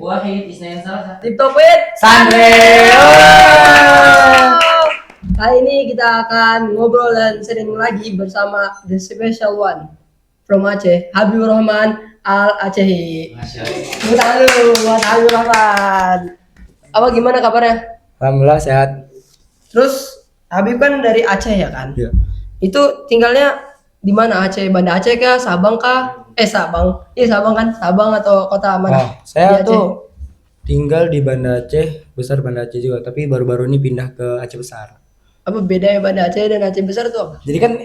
Wahid Isnensa. TikTok with Sandre. Kali ini kita akan ngobrol dan sharing lagi bersama the special one from Aceh, Habibur Rahman Al Acehi. Halo, buat Habibur Rahman. Apa gimana kabarnya? Alhamdulillah sehat. Terus Habib kan dari Aceh ya kan? Iya. Itu tinggalnya di mana Aceh? Banda Aceh kah? Sabang kah? Sabang. Iya Sabang kan? Sabang atau kota mana? Oh, saya Di Aceh. tuh tinggal di Banda Aceh, besar Banda Aceh juga, tapi baru-baru ini pindah ke Aceh Besar. Apa bedanya Banda Aceh dan Aceh Besar tuh apa? Jadi kan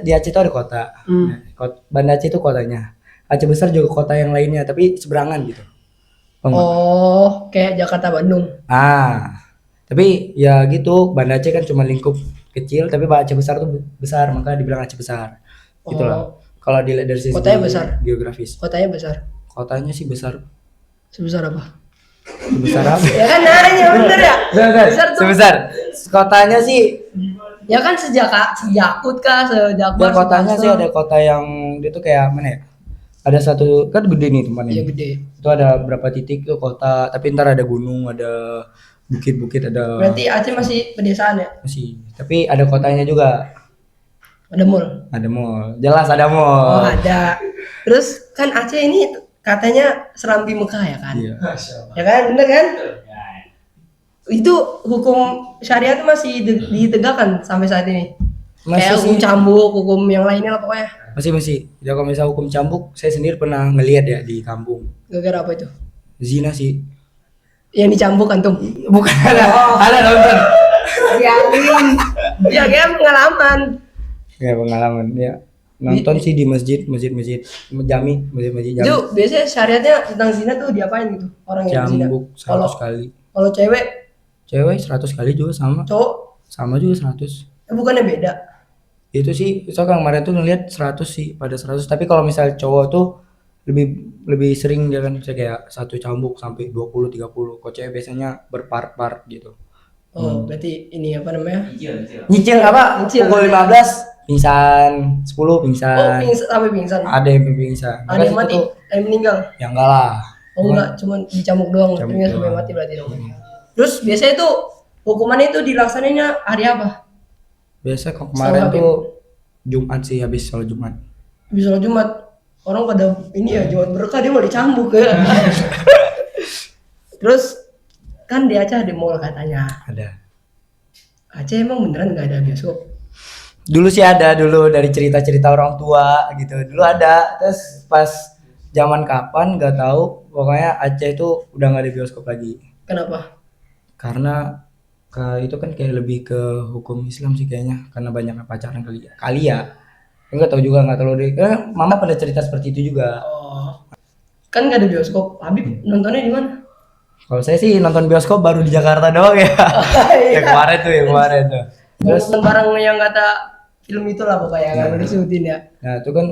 di Aceh itu ada kota. Nah, Banda Aceh itu kotanya. Aceh Besar juga kota yang lainnya, tapi seberangan gitu. Oh, kayak Jakarta Bandung. Tapi ya gitu, Banda Aceh kan cuma lingkup kecil, tapi Aceh Besar tuh besar, maka dibilang Aceh Besar. Gitulah. Kalau dilihat dari sisi Kotanya besar. geografis. Kotanya besar. Kotanya sih besar. Sebesar apa? Sebesar apa? Ya kan nanya bener ya? Besar tuh. Sebesar. Kotanya sih Ya kan sejakut kah? ya kotanya sih ada kota yang dia tuh kayak mana ya? Ada satu kan gede nih tempatnya. Iya gede. Itu ada berapa titik tuh kota, tapi ntar ada gunung, ada bukit-bukit, ada Berarti Aceh masih pedesaan ya? masih. Tapi ada kotanya juga. Ada mall. Ada mall. Jelas ada Oh mall. ada. Terus kan Aceh ini katanya serambi Mekah ya kan? Iya. Ya kan, bener kan? Itu hukum syariat masih ditegakkan sampai saat ini. Masih Kayak hukum sih. cambuk, hukum yang lainnya lah pokoknya. Masih. Ya kalau misalnya hukum cambuk, saya sendiri pernah ngelihat ya di kampung. Gara-gara apa itu? Zina sih. Yang dicambuk antum. Bukan ada nonton. Ya kayak pengalaman. Ya pengalaman ya. Nonton sih di masjid jami. Itu biasanya syariatnya tentang zina tuh diapain gitu? Orang yang zina. Cambuk 100 kali. Kalau cewek, Cewek 100 kali juga sama. cowok, Sama juga 100. bukannya beda. Itu sih, soalnya kemarin tuh ngeliat 100 sih, pada 100. Tapi kalau misalnya cowok tuh lebih sering dia kan bisa kayak satu cambuk sampai 20 30. Kok cewek biasanya berpart-part gitu. Oh, berarti ini apa namanya? Nyicil apa? Nyicil. Pukul 15 pingsan, 10 Oh, pingsan. sampai pingsan. Ada yang pingsan. Ada yang mati, ada yang meninggal. Ya enggak lah. Oh enggak, cuma dicambuk doang, Cambuk ternyata sampai doang. mati berarti dong. Terus biasanya itu hukumannya itu dilaksanainnya hari apa? Biasa kemarin Sholat tuh Jumat sih, habis sholat Jumat. Bisa sholat Jumat. Orang pada ini ya Jumat berkah dia mau dicambuk ya. Terus kan di Aceh ada mall katanya. Ada. Aceh emang beneran nggak ada bioskop? Dulu sih ada dari cerita-cerita orang tua gitu. Dulu ada, terus pas zaman kapan nggak tahu. Pokoknya Aceh itu udah nggak ada bioskop lagi. Kenapa? Karena itu kan kayak lebih ke hukum Islam sih kayaknya. Karena banyak yang pacaran kali ya. Kali ya. Enggak tahu juga, nggak tahu deh. Karena mama pernah cerita seperti itu juga. Oh, kan nggak ada bioskop. Habib nontonnya di mana? Kalau saya sih nonton bioskop baru di Jakarta doang ya. Iya. yang kemarin tuh. Terus Nonton barang yang kata film itulah pokoknya kan udah disebutin ya. nah itu kan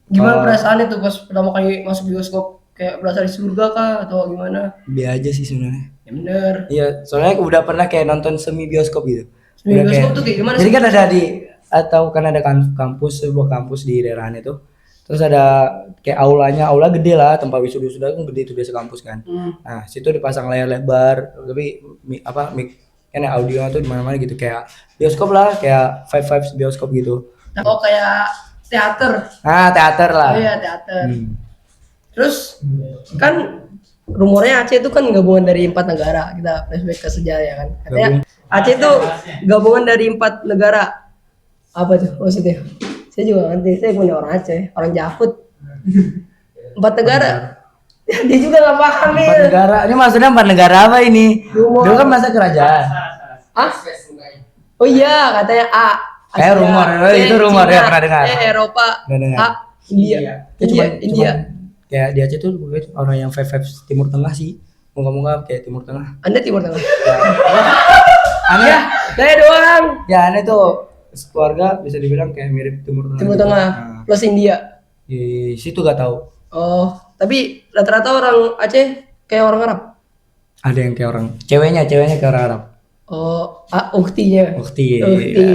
Gimana perasaannya tuh pas pertama kali masuk bioskop? Kayak berasa di surga kah atau gimana? biasa aja sih sebenarnya. Ya bener. Iya, soalnya udah pernah kayak nonton semi bioskop gitu. Semi Udah bioskop tuh kayak gimana Jadi sih? kan ada atau kan ada sebuah kampus di daerahan itu. Terus ada kayak aula gede lah, tempat wisuda kan gede itu biasa kampus kan. Nah, situ dipasang layar lebar, tapi kan audio tuh di mana-mana gitu kayak bioskop lah, kayak vibes bioskop gitu. Oh kayak teater. Nah, teater lah. Oh iya teater. Hmm. Terus kan rumornya Aceh itu kan gabungan dari 4 negara. Kita flashback ke sejarah ya kan. Katanya Aceh itu gabungan dari 4 negara. Apa tuh maksudnya? Saya juga ngerti. Saya punya orang Aceh, orang Jafut. 4 negara. Dia juga nggak paham 4 ya. negara. Ini maksudnya 4 negara apa ini? Rumor. Dulu kan masa kerajaan. Ah? Oh iya katanya A. Kayak Asia, rumor, itu C, rumor, Cina, ya, pernah dengar. Eropa, Pernah dengar. A, India. Ya, India. Kayak di Aceh tuh orang yang vibes Timur Tengah sih. Moga-moga kayak Timur Tengah. Anda Timur Tengah. Aneh. Ya, saya doang. Ya aneh tuh keluarga bisa dibilang kayak mirip Timur Tengah. Timur gitu. Tengah Nah, plus India. di situ gak tahu. Oh, tapi rata-rata orang Aceh kayak orang Arab. Ada yang kayak orang ceweknya kayak orang Arab. Oh, uktinya. Ukti. Ukti.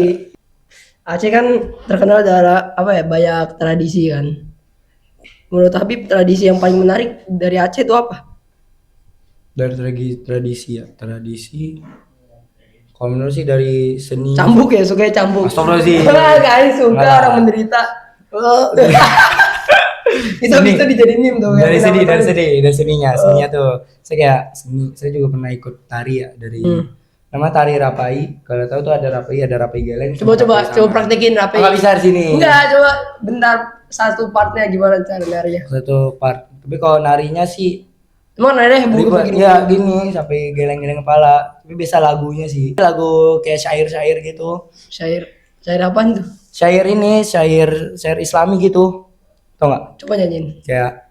Aceh kan terkenal dari apa ya, banyak tradisi kan. Menurut Habib tradisi yang paling menarik dari Aceh itu apa? Dari tradisi ya, tradisi. Kalau menurut sih dari seni. Cambuk ya, suka cambuk. Astagfirullahaladzim. Enggak, suka Enggak. orang menderita. Bisa Seni. bisa dijadiin meme tuh. Dari Kenapa seni, tadi? dari seninya tuh. Saya kayak seni, saya juga pernah ikut tari ya dari nama tari Rapai. Kalau tahu tuh ada Rapai Geleng. Coba sama Rapai coba Saman. praktekin apa? Nggak bisa di sini. Enggak, coba bentar satu partnya gimana cara narinya. Satu part. Tapi kalau narinya sih Emang narinya heboh ribet. begini? Ya gini sampai geleng-geleng kepala. Tapi biasa lagunya sih. Lagu kayak syair-syair gitu. Syair apaan tuh? Syair ini, syair Islami gitu. Tau nggak? Coba nyanyiin. Kayak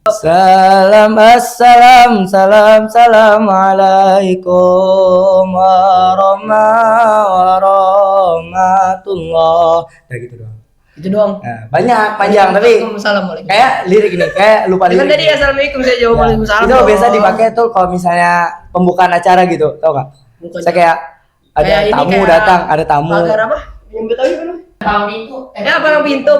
salam assalam salam salam alaikum warahmatullah. Kayak gitu doang. Itu doang. Nah, banyak panjang tapi Assalamualaikum. kayak lirik ini kayak lupa Kan lirik. tadi assalamualaikum saya jawab Ya, waalaikumsalam. itu biasa dipakai tuh kalau misalnya pembukaan acara gitu, tau nggak? Bukan. Saya kayak ada Kayak ini, tamu kayak datang, ada tamu. Pagar apa? Yang Betawi apa? Palang pintu. Ya palang pintu.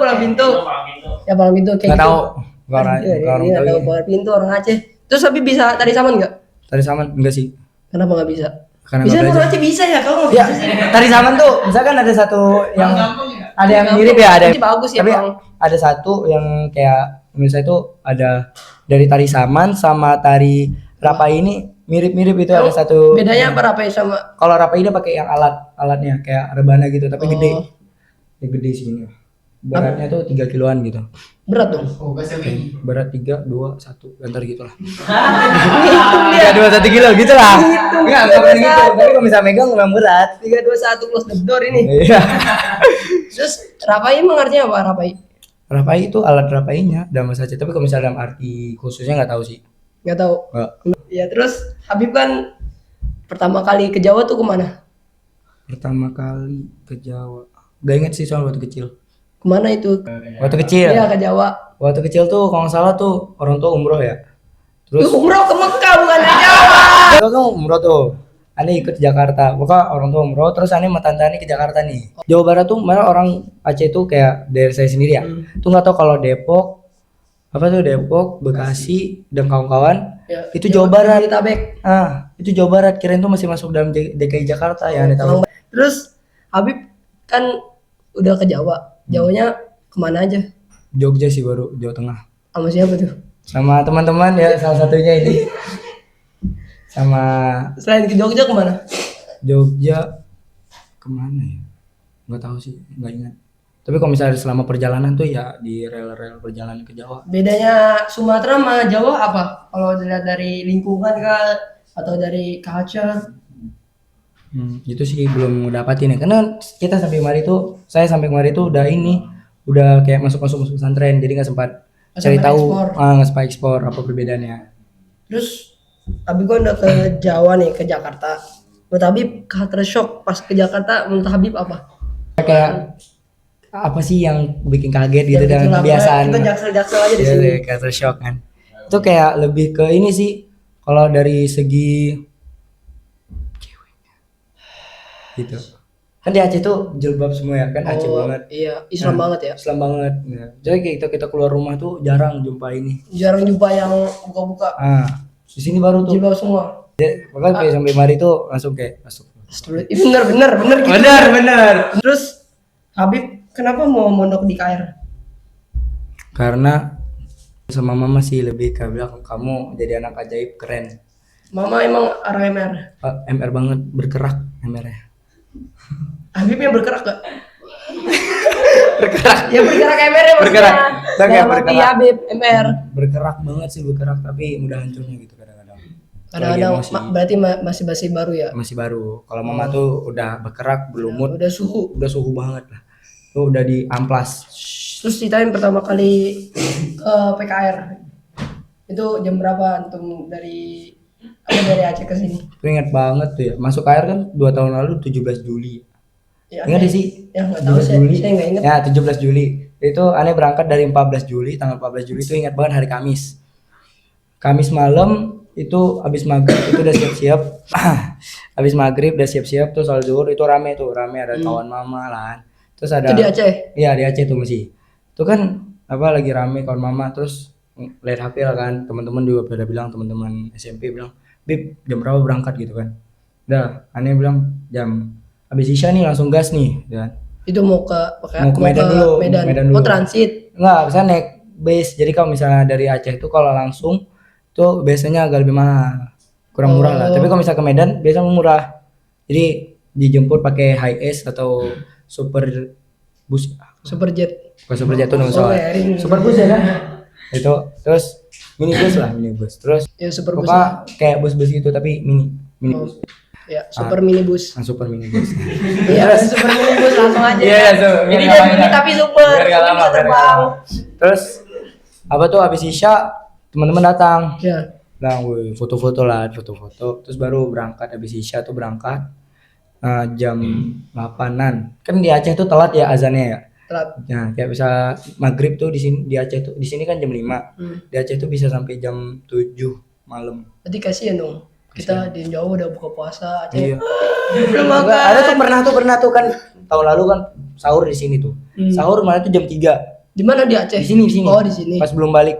Ya palang pintu kayak Nggak gitu. tahu, nggak orang Iya, nggak orang iya, tahu. tahu ini. palang pintu orang Aceh. Terus tapi bisa tadi saman nggak? Tari saman enggak sih? Kenapa nggak bisa? Karena Bisa nggak orang belajar. Aceh bisa ya, kalau nggak Ya, bisa sih. tari saman tuh misalkan ada satu yang ada yang mirip ya, ada Ini bagus ya, tapi Bang. ada satu yang kayak misalnya itu ada dari tari saman sama tari rapai ini mirip-mirip itu ada satu. Bedanya apa ya sama Kalau rapai dia pakai yang alatnya kayak rebana gitu tapi gede. Oh. Ya, gede sih ini. Beratnya tuh 3 kiloan gitu. berat dong? Berat 3, 2, 1 antar gitu lah. 3, 2, 1 kilo gitu lah. Enggak pernah gitu. Tapi kalau misalnya megang memang berat. 3, 2, 1 close the door ini. Iya. Terus rapai emang artinya apa rapai? Rapai itu alat rapainya dalam bahasa Aceh. Tapi kalau misalnya dalam arti khususnya nggak tahu sih. Nggak tahu. Nggak. Ya terus Habib kan pertama kali ke Jawa tuh kemana? Pertama kali ke Jawa. Gak inget sih soal waktu kecil. Kemana itu? Waktu kecil. Iya ke Jawa. Waktu kecil tuh kalau nggak salah tuh orang tua umroh ya. Terus Itu umroh ke Mekah bukan ke Jawa. itu kan umroh tuh. Aneh ikut Jakarta. Pokoknya orang tua umroh terus aneh sama tante aneh ke Jakarta nih. Jawa Barat tuh malah orang Aceh tuh kayak daerah saya sendiri ya. Tuh nggak tahu kalau Depok apa tuh Depok, Bekasi dan kawan-kawan Ya, itu Jawa Barat. Jabodetabek. Itu Jawa Barat. Kirain tuh masih masuk dalam DKI Jakarta ya aneh tahu. Terus Habib kan udah ke Jawa. Jawanya kemana aja? Jogja sih baru Jawa Tengah. Sama siapa tuh? Sama teman-teman ya salah satunya ini. Sama Selain ke Jogja kemana? Jogja kemana ya? Nggak tahu sih, nggak ingat. Tapi kalau misalnya selama perjalanan tuh ya di rel-rel perjalanan ke Jawa. Bedanya Sumatera sama Jawa apa? Kalau dilihat dari lingkungan kah atau dari culture? Itu sih belum dapatin ya. Karena kita sampai kemari tuh, saya sampai kemari tuh udah ini, udah kayak masuk pesantren, jadi nggak sempat Nggak cari sempat tahu, ekspor. nggak sempat ekspor apa perbedaannya. Terus Habib kan udah ke Jawa nih, ke Jakarta. Menurut Habib culture shock pas ke Jakarta menurut Habib apa? Kayak apa sih yang bikin kaget gitu Ya, dengan itulah, kebiasaan. kita jaksel-jaksel aja di Iya, sini. culture shock kan. Itu kayak lebih ke ini sih, kalau dari segi gitu. Kan di Aceh tuh jilbab semua ya, kan Aceh Oh, banget. iya, Islam banget ya. Islam banget. Ya. Jadi kita keluar rumah tuh jarang jumpa ini. Jarang jumpa yang buka-buka Di sini baru tuh. jilbab semua. Makanya kayak sampai mari tuh langsung kayak masuk. Bener gitu. Benar. Terus Habib kenapa mau mondok di KR? Karena sama mama sih lebih kayak bilang kamu jadi anak ajaib keren. Mama emang arah MR. MR banget bergerak MR-nya. Habib yang bergerak gak? Bergerak. Ya bergerak MR ya maksudnya. Bergerak. Oke, Dalam arti bergerak. Habib MR. Bergerak banget sih bergerak tapi mudah hancurnya gitu kadang-kadang. Kadang-kadang Lagi emosi. berarti masih baru ya. Masih baru. Kalau mama tuh udah bergerak berlumut, Udah suhu. udah suhu banget lah. Tuh udah di amplas. Terus ceritain pertama kali ke PKR. Itu jam berapa antum dari Aceh ke sini? Aku ingat banget tuh ya. Masuk air kan 2 tahun lalu 17 Juli. Ya, Ingat sih? Ya nggak tahu 17 Juli. saya nggak ingat. Ya 17 Juli. Itu aneh berangkat dari 14 Juli, tanggal 14 Juli itu ingat banget hari Kamis. Kamis malam itu habis maghrib itu udah siap-siap. Habis maghrib udah siap-siap tuh soal zuhur itu rame ada kawan mama lah. Terus ada Itu di Aceh. Iya di Aceh tuh masih. Itu kan apa lagi rame kawan mama terus lihat HP lah kan teman-teman juga pada bilang teman-teman SMP bilang Bib jam berapa berangkat gitu kan. Udah aneh bilang jam habis isya nih langsung gas nih dan Itu mau ke mau ke Medan dulu, Medan. Medan Oh dulu. transit. Enggak, bisa naik bus. Jadi kalau misalnya dari Aceh itu kalau langsung tuh biasanya agak lebih mahal. Kurang murah lah. Tapi kalau misalnya ke Medan biasanya murah. Jadi dijemput pakai Hiace atau super bus. Superjet. Bukan super jet tuh Oh, pesawat. Ring. Super bus ya kan? Itu terus minibus lah minibus. Terus Ya super bus. pokoknya kayak bus-bus gitu tapi minibus. Ya, super minibus. Super minibus. Iya, super minibus langsung aja. Iya, so, Jadi dia mini tapi super. Biar gak Tapi lama, bisa terbang. Terus apa tuh habis isya teman-teman datang. Ya. Bilang, "Woi, foto-foto lah, foto-foto." Terus baru berangkat habis isya tuh berangkat jam 8-an. Kan di Aceh tuh telat ya azannya ya. Telat. Nah, kayak bisa maghrib tuh di sini di Aceh tuh di sini kan jam 5. Di Aceh tuh bisa sampai jam 7 malam. Berarti kasihan dong. Kita di Jawa udah buka puasa aja. Iya. Belum Enggak, makan. ada tuh pernah tuh kan tahun lalu kan sahur di sini tuh. Sahur malah tuh jam 3. Di mana di Aceh? Di sini. Oh, di sini. Pas belum balik.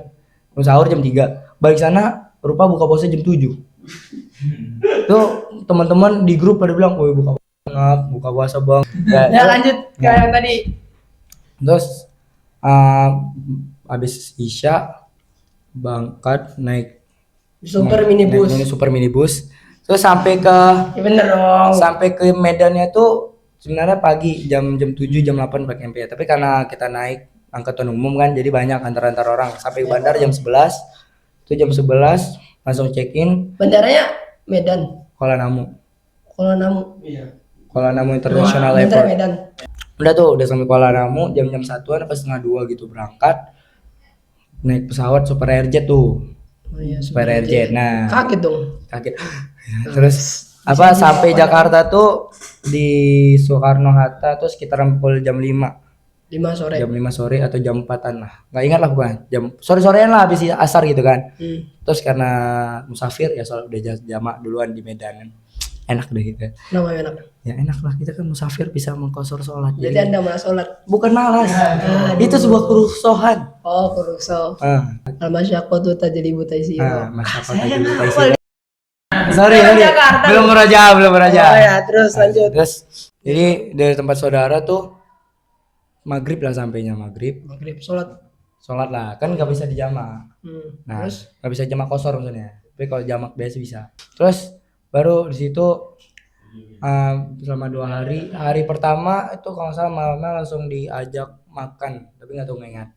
Mau sahur jam 3. Balik sana rupa buka puasa jam 7. Tuh teman-teman di grup pada bilang, "Woi, buka puasa, Bang." Ya lanjut ke yang tadi. Terus habis isya berangkat naik Super minibus. naik super minibus. Terus sampai ke Ya bener dong. sampai ke Medannya tuh sebenarnya pagi jam 7 jam 8 pakai MP. Tapi karena kita naik angkutan umum kan jadi banyak antar orang. Sampai bandar jam 11. Itu jam 11 langsung check in Bandaranya Medan. Kuala Namu. Kuala Namu. Iya. Kuala Namu International Bentar Airport. Medan. Udah sampai Kuala Namu jam-jam 1-an apa setengah 2 gitu berangkat. Naik pesawat Super Airjet tuh. Oh iya, Super Airjet. Nah, kaget dong. kaget. Terus sampai Jakarta tuh di Soekarno Hatta tuh sekitaran pukul jam 5. 5 sore. Jam 5 sore atau jam 4-an lah. Enggak ingat lah bukan. Jam sore-sorean lah habis asar gitu kan. Terus karena musafir ya soal udah jamak duluan di Medan. Enak deh gitu. Namanya enak. Ya enak lah kita kan musafir bisa mengkosor sholat. Jadi Anda malas sholat. Bukan malas. Itu sebuah kerusuhan. Oh, kurusau. Al-masyaqqatu tajlibu taysira. Sorry. Belum meraja. Oh ya, terus lanjut. Terus jadi dari tempat saudara tuh maghrib lah sampainya maghrib sholat lah kan nggak bisa dijamak. Nah terus nggak bisa jamak kosor maksudnya tapi kalau jamak biasa bisa. Terus baru di situ selama 2 hari pertama itu kalau nggak salah malamnya langsung diajak makan tapi nggak tahu nggak ingat.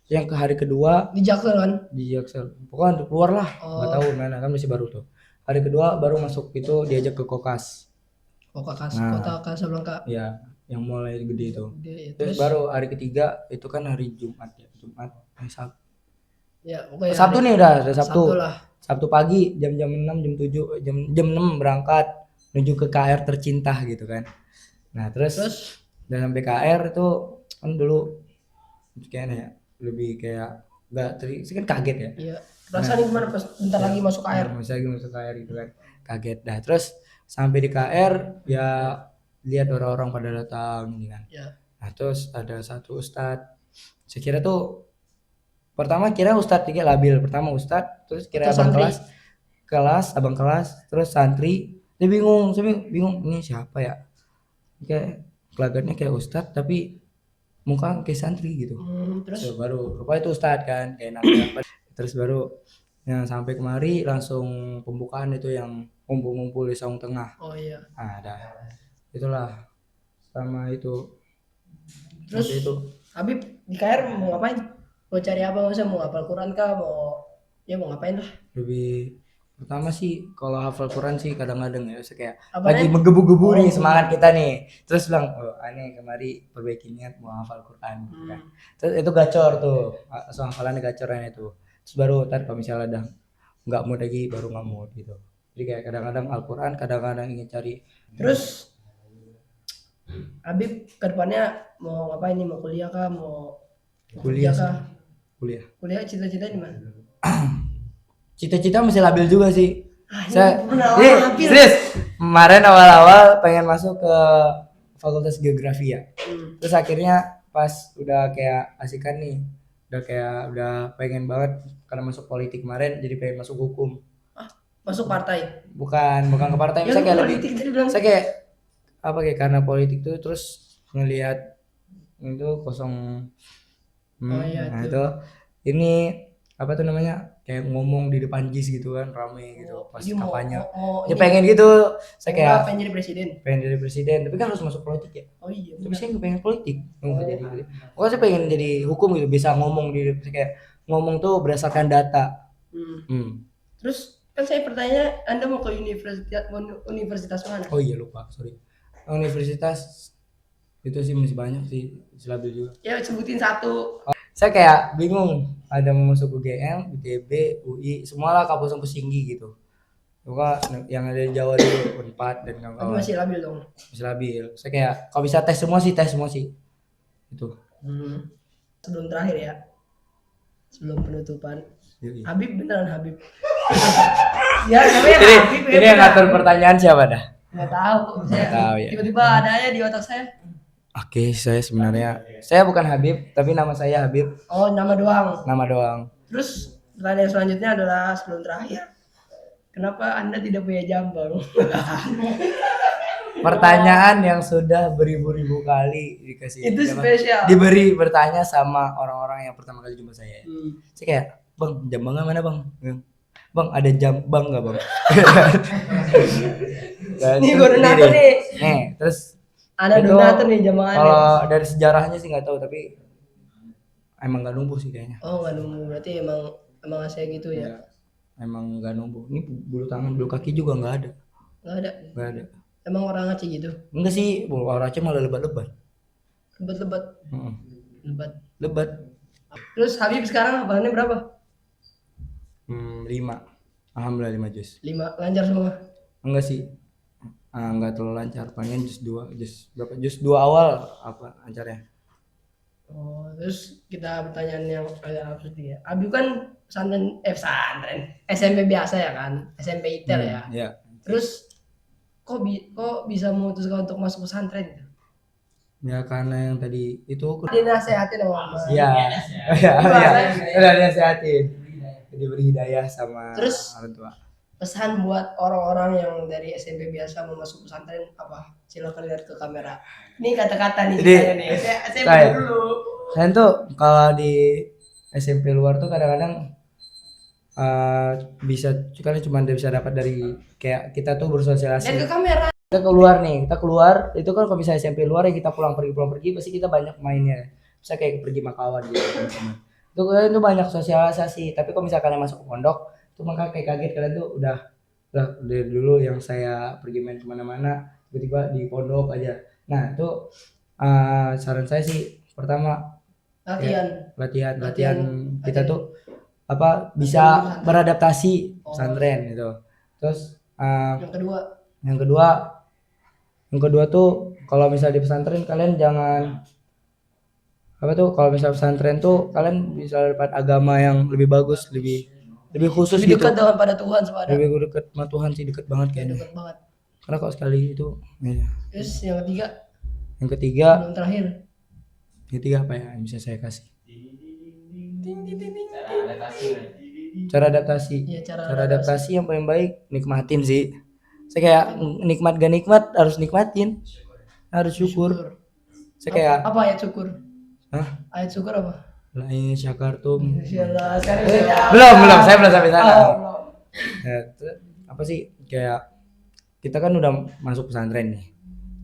Yang ke hari kedua di Jaksel kan? Di Jaksel pokoknya keluar lah nggak tahu mana kan masih baru tuh. Hari kedua baru masuk itu diajak ke Kokas. Kota Kasablanka. Ya yang mulai gede itu. Ya, terus baru hari ketiga itu kan hari Jumat Sabtu. Ya, okay, Sabtu nih udah Sabtu. Sabtu pagi jam 6 jam 7 jam 6 berangkat menuju ke KR tercinta gitu kan. Nah, terus udah sampai KR itu kan dulu kayaknya ya lebih kayak enggak sih kan kaget ya. Iya. Rasanya gimana pas bentar lagi masuk KR? Masuk KR gitu kan. Kaget dah. Terus sampai di KR ya lihat orang-orang pada datang ini kan. Ya. Nah, terus ada satu ustadz. Saya kira tuh pertama kira ustadz tiga labil. Pertama ustadz, terus kira abang abang kelas, terus santri. Saya bingung ini siapa ya? Kayak kelagatnya kayak ustadz tapi muka kayak santri gitu. Terus so, baru rupanya itu ustadz kan kayak namanya. Terus baru yang sampai kemari langsung pembukaan itu yang ngumpul-ngumpul di saung tengah. Oh iya. Nah, ada. Itulah sama itu. Terus itu Habib di KR mau ngapain? Mau cari apa? Mau hafal Quran kah? Mau ngapain lah? Lebih pertama sih kalau hafal Quran sih kadang-kadang ya kayak lagi menggebu-gebu nih semangat kita nih. Terus bilang, "Oh, aneh kemari perbaiki niat mau hafal Quran." Gitu kan. Terus itu gacor tuh. Langsung hafalannya gacoran itu. Terus baru ntar kalau misalnya udah nggak mood lagi baru nggak mood gitu. Jadi kayak kadang-kadang Al-Quran, kadang-kadang ingin cari. Terus Habib kedepannya mau ngapain nih? Mau kuliah kah? Mau kuliah kah? Kuliah cita-cita di mana? Cita-cita masih labil juga sih. Saya serius. Kemarin awal-awal pengen masuk ke Fakultas Geografi ya. Terus akhirnya pas udah kayak asikan nih, udah pengen banget karena masuk politik kemarin jadi pengen masuk hukum. Masuk partai. bukan ke partai, Ya saya lu kayak lebih, politik tadi bilang. saya kayak apa, kayak karena politik tuh terus ngelihat itu kosong. Oh iya Nah tuh. itu ini apa tuh namanya, kayak ngomong di depan JIS gitu kan, rame gitu pas Jadi mau kampanye. Ya ini pengen gitu, saya kayak enggak pengen jadi presiden. pengen jadi presiden, tapi kan harus masuk politik ya. Oh iya. Tapi saya nggak pengen politik, nggak jadi. Pokoknya saya pengen jadi hukum gitu, bisa ngomong di, kayak ngomong tuh berdasarkan data. Hmm. Terus kan saya bertanya Anda mau ke universitas mana? Oh iya lupa, sorry. Universitas itu sih masih banyak sih, labil juga. Ya sebutin satu. Saya kayak bingung, ada mau masuk UGM, ITB, UI, semua lah kampus-kampus tinggi gitu. Pokoknya yang ada di Jawa dulu, Unpad dan Tapi kawan-kawan. masih labil dong. Masih labil. Saya kayak kalau bisa tes semua sih. Itu. Sebelum terakhir ya. Sebelum penutupan. Yoi. Habib beneran Habib. Ya namanya Ini Habib ya. ini yang ngatur pertanyaan siapa dah? Nggak tahu. Nggak tahu, ya. Tiba-tiba ada aja di otak saya. Oke, saya sebenarnya saya bukan Habib, tapi nama saya Habib, Oh nama doang. nama doang. Terus pertanyaan selanjutnya adalah sebelum terakhir. Kenapa Anda tidak punya jambang? Pertanyaan yang sudah beribu-ribu kali dikasih. Itu spesial. Diberi bertanya sama orang-orang yang pertama kali jumpa saya. Saya kayak, "Bang, jambangnya mana, Bang?" "Bang, ada jambang nggak, Bang?" Dan Nih terus gue donatur nih. Nih, terus Ada itu donatur nih jambangannya. kalau dari sejarahnya sih nggak tahu, tapi emang nggak numbuh sih kayaknya. Oh nggak nunggu, berarti emang saya gitu ya? Ya, emang nggak numbuh. Ini bulu tangan, bulu kaki juga nggak ada. Nggak ada. Emang orang Aceh gitu? Enggak sih, bulu orang Aceh malah lebat-lebat. Lebat-lebat. Heeh. Lebat. Terus Habib sekarang hafalannya berapa? 5. Alhamdulillah 5 juz. 5 lancar semua. Enggak sih. Enggak terlalu lancar, palingan juz 2, berapa? Juz 2 awal apa lancarnya. Oh, terus kita pertanyaan yang agak absurd ya. Habib kan pesantren, SMP biasa ya kan? SMP ITER ya. Iya. Terus kok bisa memutuskan untuk masuk pesantren gitu? Ya karena yang tadi itu Dinasehatin sama mama. Iya. Udah dinasehatin. Diberi hidayah sama Terus orang tua. pesan buat orang-orang yang dari SMP biasa mau masuk pesantren apa? Silakan lihat ke kamera. Ini kata-kata nih Jadi, saya nih. Saya saya- dulu. Saya tuh kalau di SMP luar tuh kadang-kadang bisa kan cuma bisa dapat dari kayak kita tuh bersosialisasi. Lihat ke kamera. Kita keluar itu kan kalau misalnya SMP luar ya kita pulang pergi pasti kita banyak mainnya, bisa kayak pergi makawan gitu teman-teman. Itu banyak sosialisasi, tapi kalau misalkan kalian masuk ke pondok itu maka kayak kaget, kalian tuh udah dari dulu yang saya pergi main kemana-mana tiba-tiba di pondok aja. Nah itu saran saya sih pertama Latihan. latihan kita tuh apa bisa beradaptasi pesantren gitu. Terus yang kedua tuh kalau misal di pesantren kalian jangan apa tuh, kalau misal pesantren tuh kalian bisa dapat agama yang lebih bagus, lebih khusus Lebih gitu. dekat dengan pada Tuhan sebenarnya. Lebih dekat sama Tuhan sih, dekat banget kayaknya. Dekat banget. Karena kalau sekali itu ya. Terus yang ketiga belum terakhir. apa ya yang bisa saya kasih? Cara adaptasi. Ya, cara adaptasi yang paling baik nikmatin sih. Saya kayak nikmat gak nikmat harus nikmatin, harus syukur. Saya kayak apa ayat syukur? Hah? Ayat syukur apa? Lain syakartum. Insyaallah. Belum, saya belum sampai sana. Oh, Apa sih kayak kita kan udah masuk pesantren nih.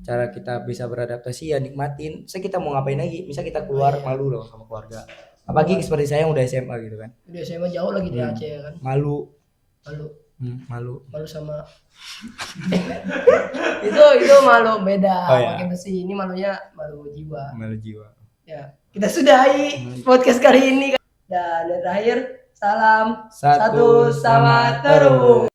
Cara kita bisa beradaptasi ya nikmatin. Kita mau ngapain lagi? Misal kita keluar malu loh sama keluarga. Apalagi seperti saya yang udah SMA gitu kan. Udah SMA jauh lagi di Aceh ya kan. Malu sama itu malu beda. Oh, ya. Pakai besi ini malunya malu jiwa. Ya, kita sudahi podcast kali ini. Dan yang terakhir, salam Satu sama terus.